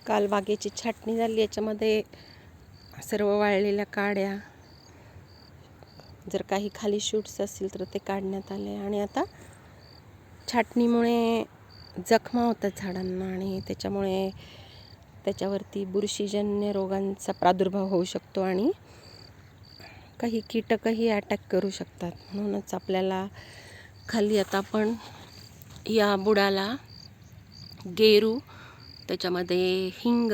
काल बागेची छाटणी झाली, याच्यामध्ये सर्व वाळलेल्या काड्या, जर काही खाली शूट्स असतील तर ते काढण्यात आले. आणि आता छाटणीमुळे जखमा होतात झाडांना आणि त्याच्यामुळे त्याच्यावरती बुरशीजन्य रोगांचा प्रादुर्भाव होऊ शकतो आणि काही कीटकही अटॅक करू शकतात. म्हणूनच आपल्याला खाली आता आपण या बुडाला गेरू, त्याच्यामध्ये हिंग,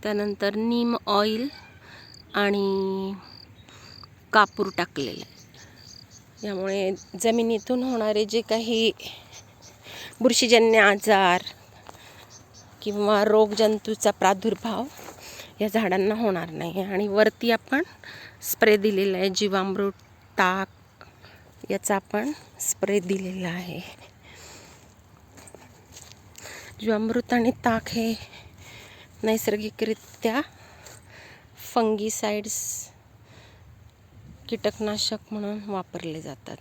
त्यानंतर नीम ऑइल आणि कापूर टाकलेले. यामुळे जमिनीतून होणारे जे काही बुरशीजन्य आजार किंवा रोगजंतूचा प्रादुर्भाव या झाडांना होणार नाही. आणि वरती आपण स्प्रे दिलेला आहे, जीवामृत, ताक याचा आपण स्प्रे दिलेला आहे. जीवामृत आणि ताक हे नैसर्गिकरित्या फंगीसाइड्स, कीटकनाशक म्हणून वापरले जातात.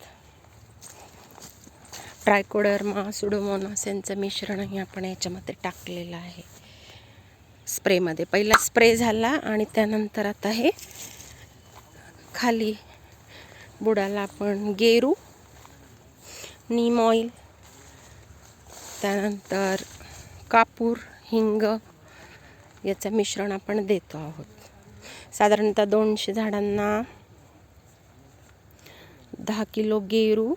ट्रायकोडर्मा, सुडोमोनास यांचं मिश्रणही आपण याच्यामध्ये टाकलेलं आहे स्प्रेमध्ये. पहिला स्प्रे झाला आणि त्यानंतर आता हे खाली बुडाला आपण गेरू, नीम ऑइल, त्यानंतर कापूर, हिंग याचं मिश्रण आपण देतो आहोत. साधारणतः 200 झाडांना 10 किलो गेरू,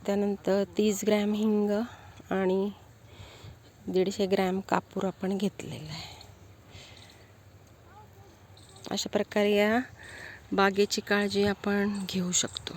त्यानंतर 30 ग्रॅम हिंग आणि 150 ग्रॅम कापूर आपण घेतलेला आहे. अशा प्रकारे या बागेची काळजी आपण घेऊ शकतो.